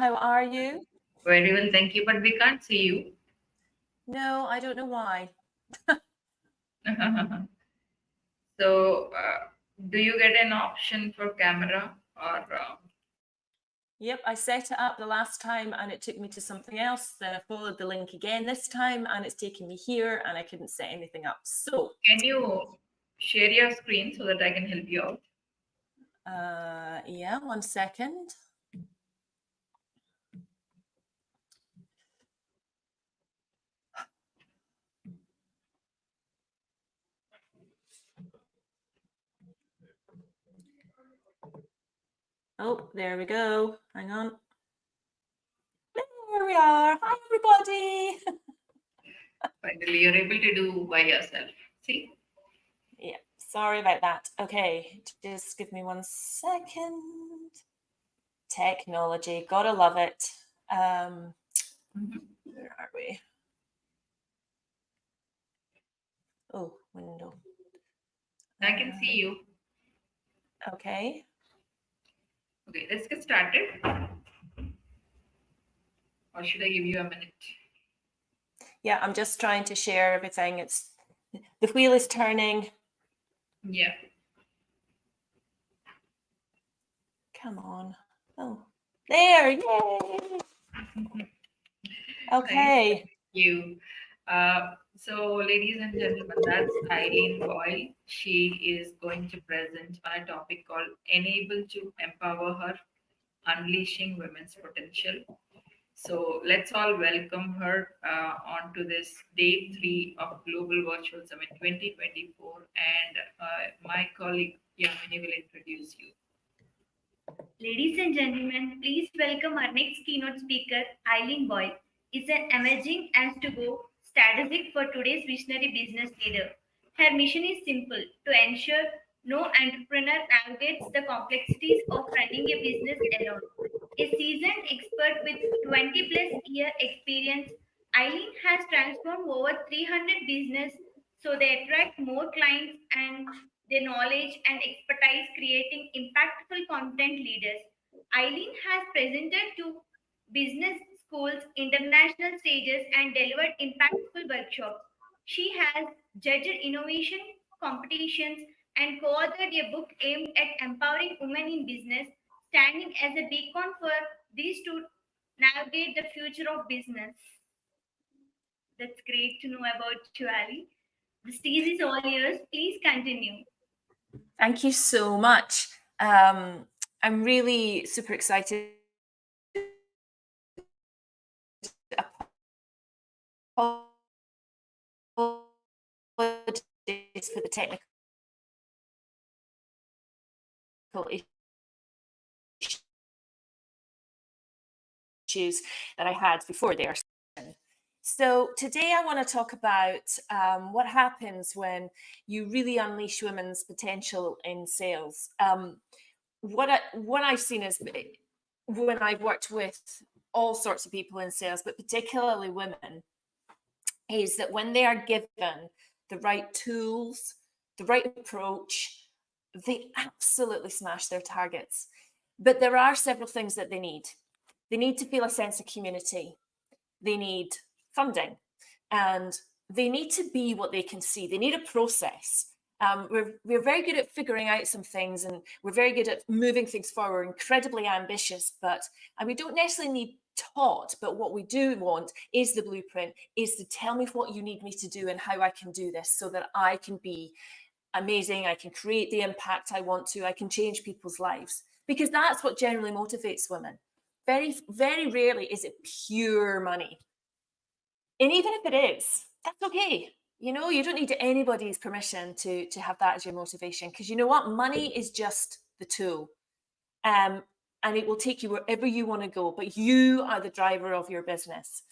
How are you? Very well, thank you, but we can't see you. No, I don't know why. So, do you get an option for camera or? Yep, I set it up the last time and it took me to something else. Then I followed the link again this time and it's taken me here and I couldn't set anything up. So, Can you share your screen so that I can help you out? yeah, 1 second. Oh, there we go. Hang on. There we are. Hi, everybody. Finally, you're able to do by yourself. See? Yeah, sorry about that. Okay, just give me 1 second. Technology, gotta love it. Where are we? Oh, window. I can see you. Okay. Okay, let's get started. Or should I give you a minute? Yeah, I'm just trying to share everything. It's the wheel is turning. Yeah. Come on. Oh, there. Yay. Okay. Thank you. So, ladies and gentlemen, that's Eileen Boyle. She is going to present on a topic called Enable to Empower Her, Unleashing Women's Potential. So, let's all welcome her onto this day 3 of Global Virtual Summit 2024. And my colleague Yamini will introduce you. Ladies and gentlemen, please welcome our next keynote speaker, Eileen Boyle. Is an emerging as to go strategic for today's visionary business leader. Her mission is simple to ensure no entrepreneur navigates the complexities of running a business alone. A seasoned expert with 20 plus year experience, Eileen has transformed over 300 business so they attract more clients and their knowledge and expertise creating impactful content leaders. Eileen has presented to business schools, international stages, and delivered impactful workshops. She has judged innovation competitions and co authored a book aimed at empowering women in business, standing as a beacon for these to navigate the future of business. That's great to know about you, Ali. The stage is all yours. Please continue. Thank you so much. I'm really super excited. Apologies for the technical issues that I had before there. So today I want to talk about what happens when you really unleash women's potential in sales. What I've seen is when I've worked with all sorts of people in sales, but particularly women, is that when they are given the right tools, the right approach, they absolutely smash their targets. But there are several things that they need. They need to feel a sense of community. They need funding, and they need to be what they can see. They need a process. We're very good at figuring out some things, and we're very good at moving things forward, incredibly ambitious, and we don't necessarily need taught, but what we do want is the blueprint, is to tell me what you need me to do and how I can do this so that I can be amazing, I can create the impact I want to, I can change people's lives, because that's what generally motivates women. Very, very rarely is it pure money. And even if it is, that's okay. You know, you don't need anybody's permission to have that as your motivation, because you know what? Money is just the tool. And it will take you wherever you want to go, but you are the driver of your business.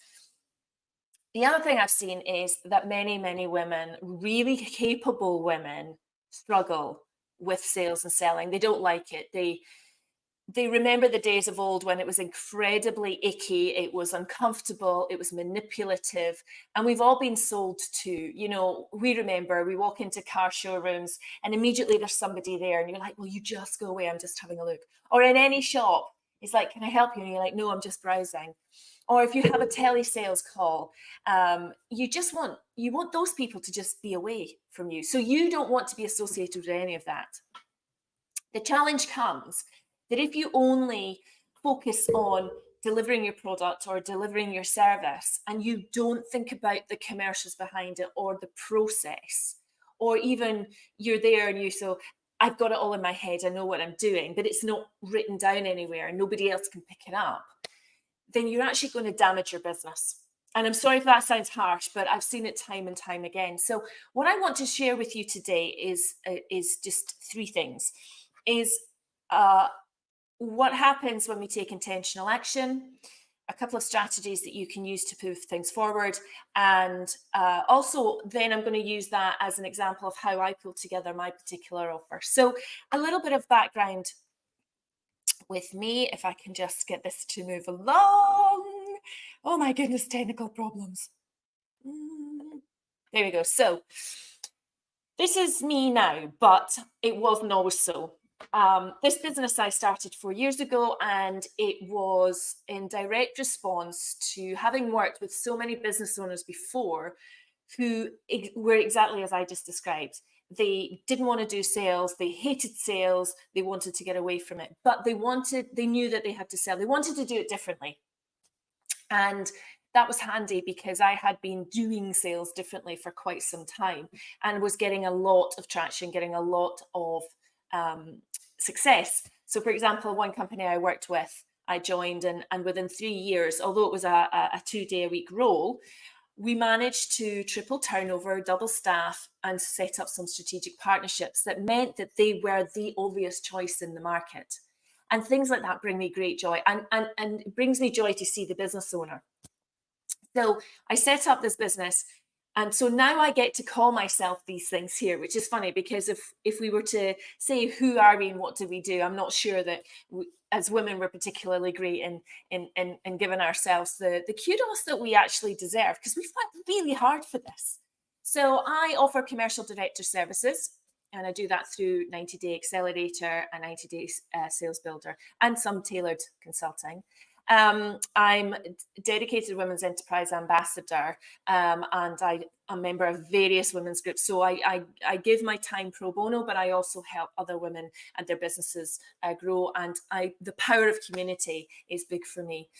The other thing I've seen is that many, many women, really capable women, struggle with sales and selling. They don't like it. They remember the days of old when it was incredibly icky, it was uncomfortable, it was manipulative, and we've all been sold to, you know, we remember we walk into car showrooms and immediately there's somebody there and you're like, well, you just go away, I'm just having a look. Or in any shop, It's like, can I help you? And you're like, no, I'm just browsing. Or if you have a telesales call, you want those people to just be away from you. So you don't want to be associated with any of that. The challenge comes that if you only focus on delivering your product or delivering your service and you don't think about the commercials behind it or the process, or even you're there and so I've got it all in my head, I know what I'm doing, but it's not written down anywhere and nobody else can pick it up, then you're actually going to damage your business. And I'm sorry if that sounds harsh, but I've seen it time and time again. So what I want to share with you today is just three things. What happens when we take intentional action, a couple of strategies that you can use to move things forward, and also then I'm going to use that as an example of how I pulled together my particular offer. So a little bit of background with me, if I can just get this to move along. Oh my goodness, technical problems. There we go. So this is me now, but it wasn't always so. This business I started 4 years ago, and it was in direct response to having worked with so many business owners before who were exactly as I just described. They didn't want to do sales, they hated sales, they wanted to get away from it, but they knew that they had to sell, they wanted to do it differently. And that was handy because I had been doing sales differently for quite some time and was getting a lot of traction, getting a lot of success. So for example, one company I worked with, I joined and within 3 years, although it was a 2-day-a-week role, we managed to triple turnover, double staff, and set up some strategic partnerships that meant that they were the obvious choice in the market. And things like that bring me great joy, and it brings me joy to see the business owner. So I set up this business, and so now I get to call myself these things here, which is funny because if we were to say who are we and what do we do, I'm not sure that as women we're particularly great in giving ourselves the kudos that we actually deserve, because we've worked really hard for this. So I offer commercial director services, and I do that through 90-Day Accelerator, a 90-Day Sales Builder, and some tailored consulting. I'm dedicated Women's Enterprise Ambassador, and I'm a member of various women's groups. So I give my time pro bono, but I also help other women and their businesses grow. And the power of community is big for me.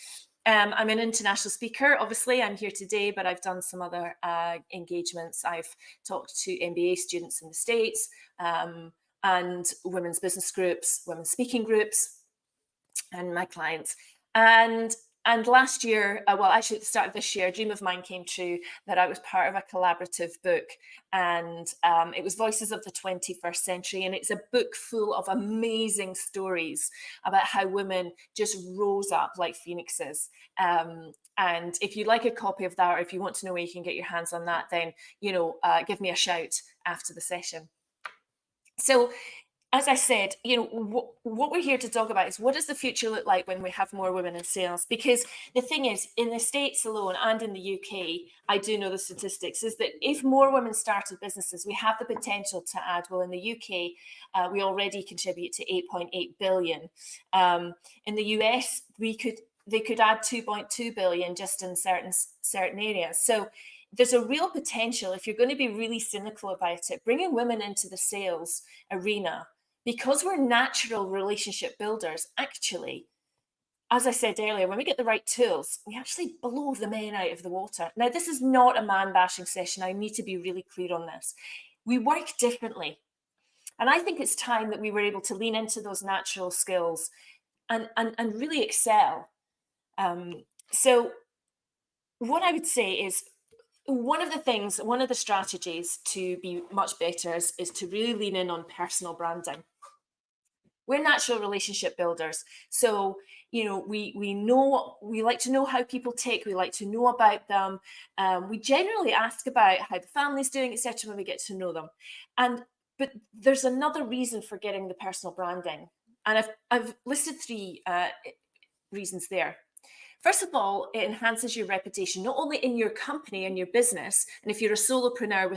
I'm an international speaker. Obviously, I'm here today, but I've done some other engagements. I've talked to MBA students in the States, and women's business groups, women's speaking groups, and my clients. And last year, well, actually at the start of this year, a dream of mine came true that I was part of a collaborative book, and it was Voices of the 21st Century, and it's a book full of amazing stories about how women just rose up like phoenixes. And if you'd like a copy of that, or if you want to know where you can get your hands on that, then give me a shout after the session. So, as I said, what we're here to talk about is what does the future look like when we have more women in sales? Because the thing is, in the States alone and in the UK, I do know the statistics, is that if more women started businesses, we have the potential to add, well, in the UK, we already contribute to 8.8 billion. In the US, they could add 2.2 billion just in certain areas. So there's a real potential, if you're going to be really cynical about it, bringing women into the sales arena, because we're natural relationship builders. Actually, as I said earlier, when we get the right tools, we actually blow the men out of the water. Now, this is not a man bashing session. I need to be really clear on this. We work differently. And I think it's time that we were able to lean into those natural skills and really excel. So what I would say is, one of the strategies to be much better is to really lean in on personal branding. We're natural relationship builders. So, we like to know how people tick. We like to know about them. We generally ask about how the family's doing, etc., when we get to know them. But there's another reason for getting the personal branding. And I've listed 3 reasons there. First of all, it enhances your reputation, not only in your company and your business, and if you're a solopreneur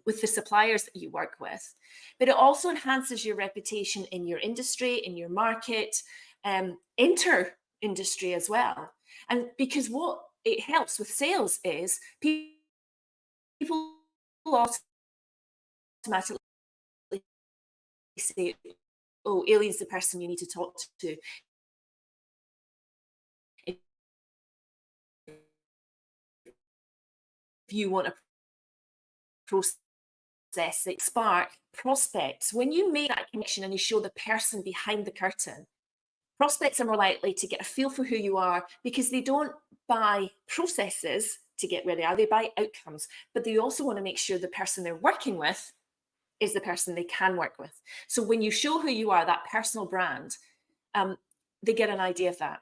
with the suppliers that you work with, but it also enhances your reputation in your industry, in your market, enter industry as well. And because what it helps with sales is people automatically say, oh, Aileen's the person you need to talk to. If you want a process that spark prospects, when you make that connection and you show the person behind the curtain, prospects are more likely to get a feel for who you are, because they don't buy processes to get where they are, they buy outcomes. But they also want to make sure the person they're working with is the person they can work with. So when you show who you are, that personal brand, they get an idea of that.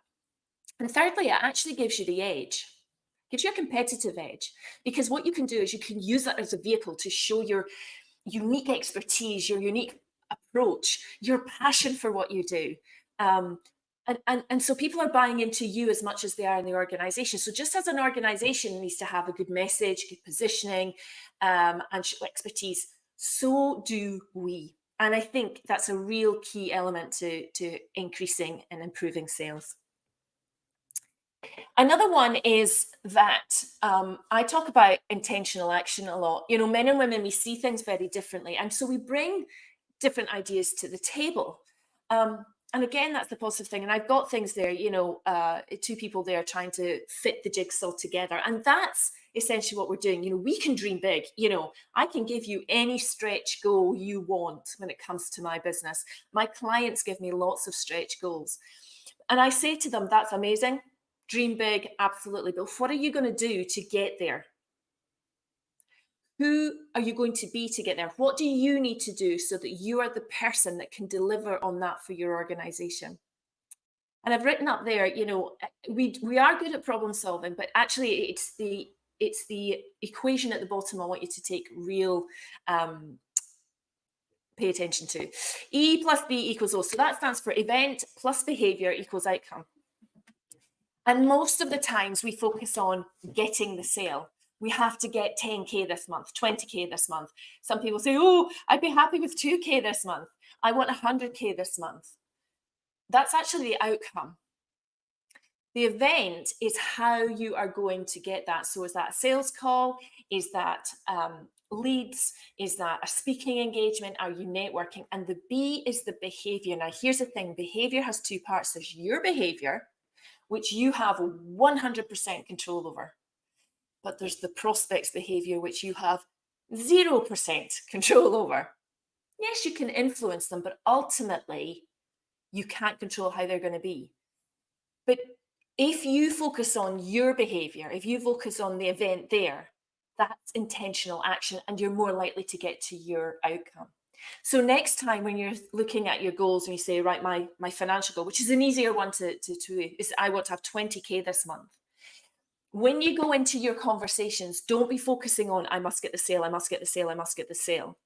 And thirdly, it actually gives you the edge, gives you a competitive edge, because what you can do is you can use that as a vehicle to show your unique expertise, your unique approach, your passion for what you do. And so people are buying into you as much as they are in the organization. So just as an organization needs to have a good message, good positioning, and expertise, so do we. And I think that's a real key element to increasing and improving sales. Another one is that I talk about intentional action a lot. You know, men and women, we see things very differently. And so we bring different ideas to the table. And again, that's the positive thing. And I've got things there, you know, two people there trying to fit the jigsaw together. And that's essentially what we're doing. You know, we can dream big. You know, I can give you any stretch goal you want when it comes to my business. My clients give me lots of stretch goals. And I say to them, that's amazing. Dream big, absolutely. But what are you going to do to get there? Who are you going to be to get there? What do you need to do so that you are the person that can deliver on that for your organization? And I've written up there, you know, we are good at problem solving, but actually it's the equation at the bottom I want you to take real pay attention to. E plus B equals O. So that stands for event plus behavior equals outcome. And most of the times we focus on getting the sale. We have to get 10K this month, 20K this month. Some people say, oh, I'd be happy with 2K this month. I want 100K this month. That's actually the outcome. The event is how you are going to get that. So is that a sales call? Is that leads? Is that a speaking engagement? Are you networking? And the B is the behavior. Now, here's the thing. Behavior has two parts. There's your behavior, which you have 100% control over. But there's the prospect's behavior, which you have 0% control over. Yes, you can influence them, but ultimately, you can't control how they're going to be. But if you focus on your behavior, if you focus on the event there, that's intentional action, and you're more likely to get to your outcome. So next time when you're looking at your goals and you say, right, my financial goal, which is an easier one to is I want to have 20K this month. When you go into your conversations, don't be focusing on, I must get the sale, I must get the sale, I must get the sale.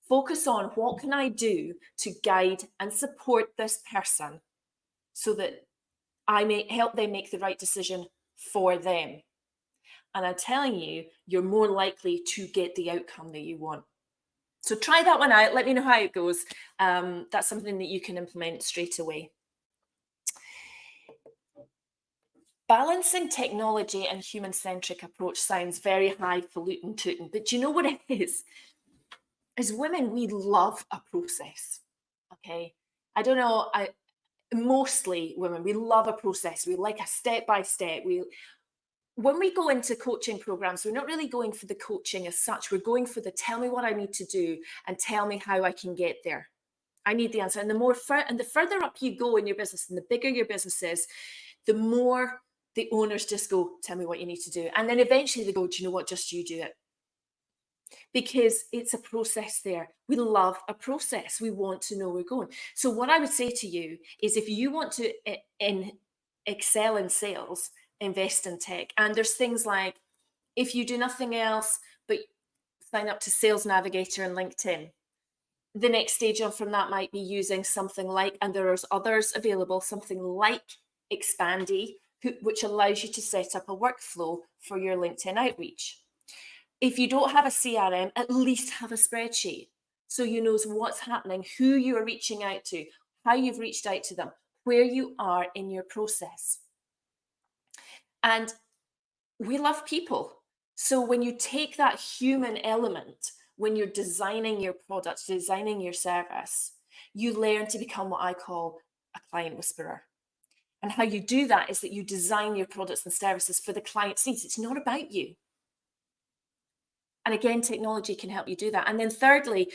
Focus on what can I do to guide and support this person so that I may help them make the right decision for them. And I'm telling you, you're more likely to get the outcome that you want. So try that one out. Let me know how it goes. That's something that you can implement straight away. Balancing technology and human-centric approach sounds very highfalutin tootin, but do you know what it is? As women, we love a process. Okay, I don't know. Mostly women, we love a process. We like a step-by-step. When we go into coaching programs, we're not really going for the coaching as such. We're going for the tell me what I need to do and tell me how I can get there. I need the answer. And the further up you go in your business and the bigger your business is, the more the owners just go, tell me what you need to do. And then eventually they go, do you know what, just you do it. Because it's a process there. We love a process. We want to know where we're going. So what I would say to you is, if you want to excel in sales, invest in tech. And there's things like, if you do nothing else but sign up to Sales Navigator and LinkedIn, the next stage on from that might be using something like, and there is others available, something like Expandy, which allows you to set up a workflow for your LinkedIn outreach. If you don't have a CRM, at least have a spreadsheet so you know what's happening, who you're reaching out to, how you've reached out to them, where you are in your process. And we love people. So when you take that human element, when you're designing your product, designing your service, you learn to become what I call a client whisperer. And how you do that is that you design your products and services for the client's needs. It's not about you. And again, technology can help you do that. And then thirdly,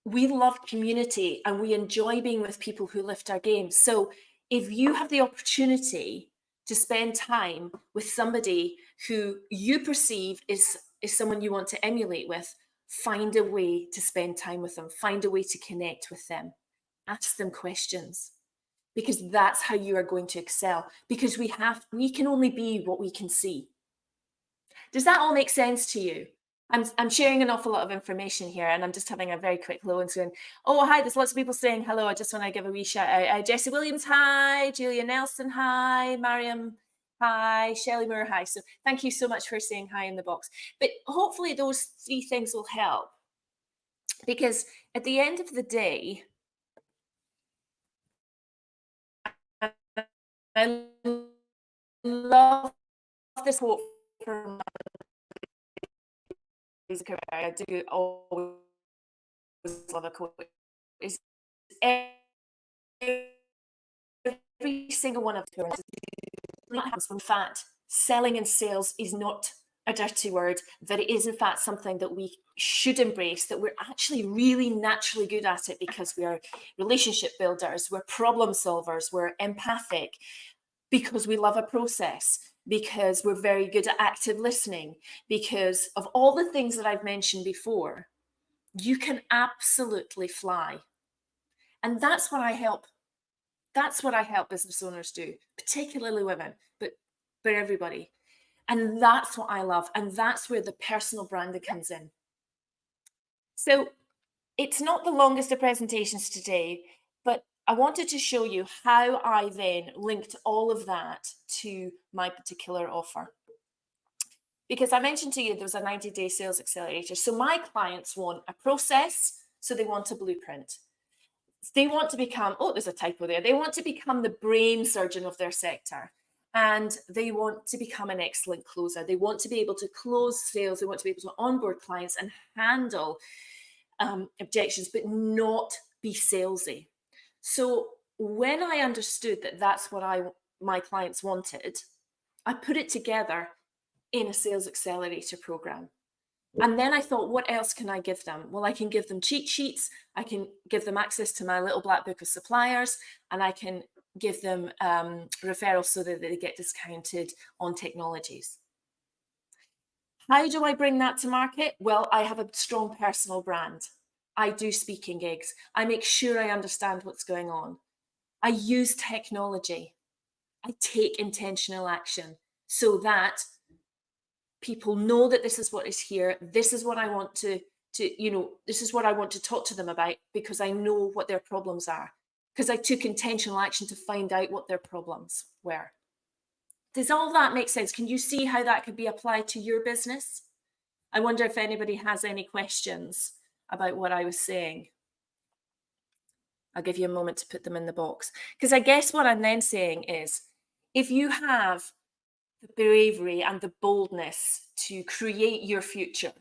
we love community and we enjoy being with people who lift our game. So if you have the opportunity to spend time with somebody who you perceive is someone you want to emulate with, find a way to spend time with them, find a way to connect with them, ask them questions, because that's how you are going to excel, because we can only be what we can see. Does that all make sense to you? I'm sharing an awful lot of information here, and I'm just having a very quick hello and saying, oh, hi, there's lots of people saying hello. I just want to give a wee shout out. Jessie Williams, hi. Julia Nelson, hi. Mariam, hi. Shelley Moore, hi. So thank you so much for saying hi in the box. But hopefully those 3 things will help, because at the end of the day, I love this quote from I do always love a quote. Is every single one of the happens when, in fact, selling and sales is not a dirty word, that it is in fact something that we should embrace, that we're actually really naturally good at it because we are relationship builders, we're problem solvers, we're empathic, because we love a process, because we're very good at active listening, because of all the things that I've mentioned before. You can absolutely fly. And that's what I help. That's what I help business owners do, particularly women, but everybody. And that's what I love. And that's where the personal branding comes in. So it's not the longest of presentations today, but I wanted to show you how I then linked all of that to my particular offer. Because I mentioned to you there was a 90-day sales accelerator. So my clients want a process, so they want a blueprint. They want to become, oh, there's a typo there. They want to become the brain surgeon of their sector. And they want to become an excellent closer. They want to be able to close sales. They want to be able to onboard clients and handle objections, but not be salesy. So when I understood that that's what my clients wanted, I put it together in a sales accelerator program. And then I thought, what else can I give them? Well, I can give them cheat sheets. I can give them access to my little black book of suppliers, and I can give them referrals so that they get discounted on technologies. How do I bring that to market? Well, I have a strong personal brand. I do speaking gigs. I make sure I understand what's going on. I use technology. I take intentional action so that people know that this is what is here. This is what I want to this is what I want to talk to them about, because I know what their problems are, because I took intentional action to find out what their problems were. Does all that make sense? Can you see how that could be applied to your business? I wonder if anybody has any questions about what I was saying. I'll give you a moment to put them in the box, because I guess what I'm then saying is, if you have the bravery and the boldness to create your future,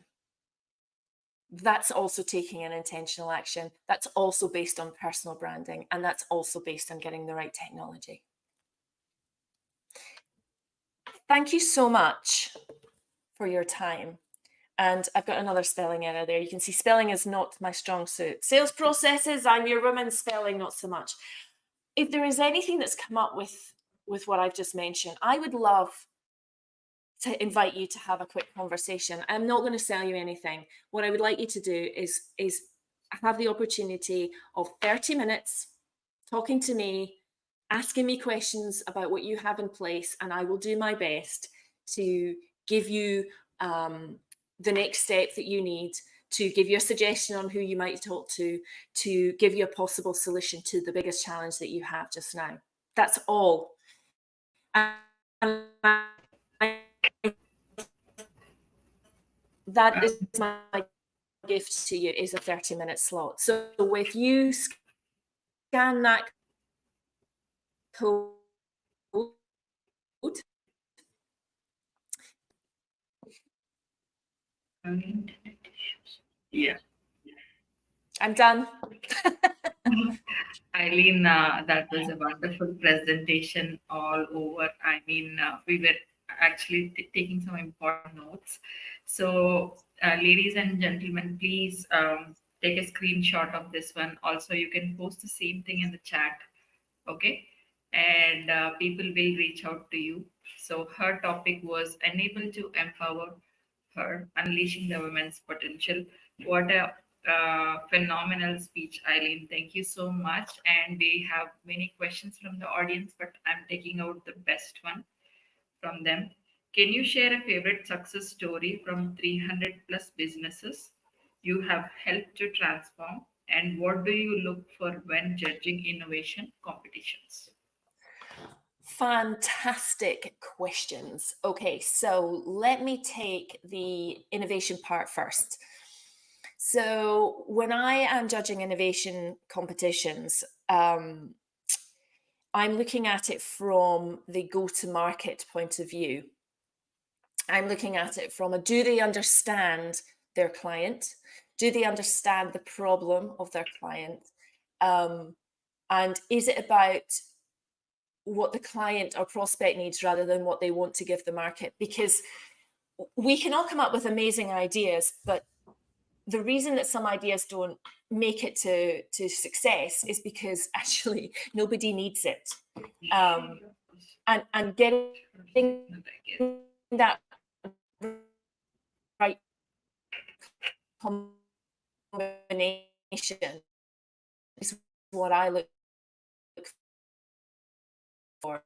that's also taking an intentional action. That's also based on personal branding, and that's also based on getting the right technology. Thank you so much for your time. And I've got another spelling error there. You can see spelling is not my strong suit. Sales processes, I'm your woman. Spelling, not so much. If there is anything that's come up with what I've just mentioned, I would love to invite you to have a quick conversation. I'm not going to sell you anything. What I would like you to do is have the opportunity of 30 minutes talking to me, asking me questions about what you have in place, and I will do my best to give you the next step that you need, to give you a suggestion on who you might talk to give you a possible solution to the biggest challenge that you have just now. That's all. And that is my gift to you, is a 30-minute slot. So if you scan that code. Yeah. I'm done. Eileen, that was a wonderful presentation all over. I mean, we were actually taking some important notes. So, ladies and gentlemen, please take a screenshot of this one. Also, you can post the same thing in the chat, okay? And people will reach out to you. So, her topic was unable to empower her, unleashing the women's potential. What a phenomenal speech, Eileen. Thank you so much. And we have many questions from the audience, but I'm taking out the best one from them. Can you share a favorite success story from 300 plus businesses you have helped to transform? And what do you look for when judging innovation competitions? Fantastic questions. Okay, so let me take the innovation part first. So when I am judging innovation competitions, I'm looking at it from the go-to-market point of view. I'm looking at it from do they understand their client? Do they understand the problem of their client? And is it about what the client or prospect needs rather than what they want to give the market? Because we can all come up with amazing ideas, but the reason that some ideas don't make it to success is because actually nobody needs it. And getting that right combination is what I look for.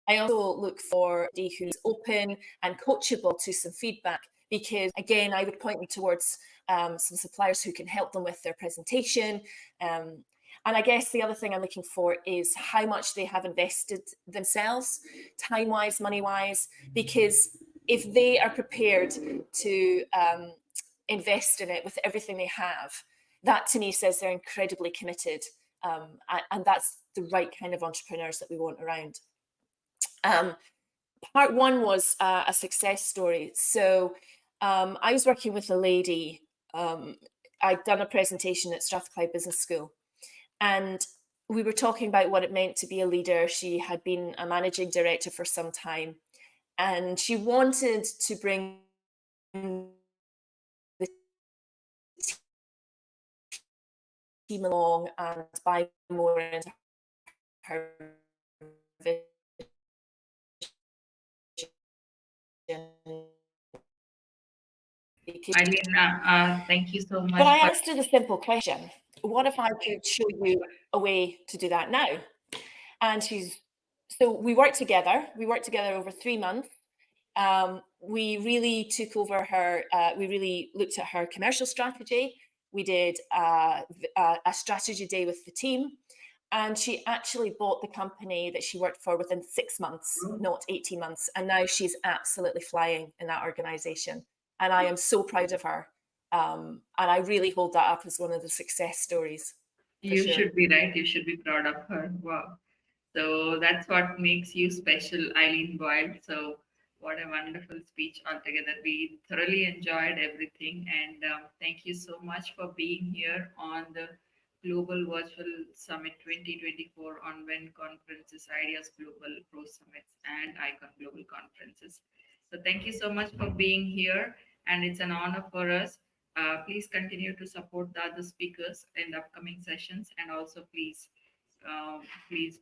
I also look for somebody who's open and coachable to some feedback, because again, I would point them towards some suppliers who can help them with their presentation. And I guess the other thing I'm looking for is how much they have invested themselves, time-wise, money-wise, because if they are prepared to invest in it with everything they have, that to me says they're incredibly committed. And that's the right kind of entrepreneurs that we want around. Part one was a success story. So I was working with a lady. I'd done a presentation at Strathclyde Business School, and we were talking about what it meant to be a leader. She had been a managing director for some time, and she wanted to bring the team along and buy more into her vision. Eileen, thank you so much. But I asked her the simple question: what if I could show you a way to do that now? And so we worked together. We worked together over 3 months. We really took over her. We really looked at her commercial strategy. We did a strategy day with the team, and she actually bought the company that she worked for within 6 months, not 18 months. And now she's absolutely flying in that organization. And I am so proud of her. And I really hold that up as one of the success stories. You Sure. should be right. You should be proud of her. Wow. So that's what makes you special, Eileen Boyle. So what a wonderful speech altogether. We thoroughly enjoyed everything. And thank you so much for being here on the Global Virtual Summit 2024 on WEN conferences, Ideas Global Pro Summits, and Icon Global Conferences. So thank you so much for being here. And it's an honor for us. Please continue to support the other speakers in the upcoming sessions, and also please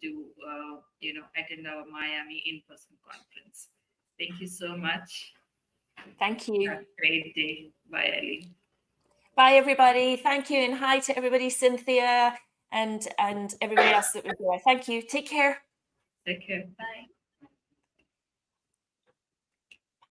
do attend our Miami in-person conference. Thank you so much. Thank you. Have a great day. Bye, Eileen. Bye, everybody. Thank you. And hi to everybody, Cynthia and everybody else that was there. Thank you. Take care. Take care. Bye.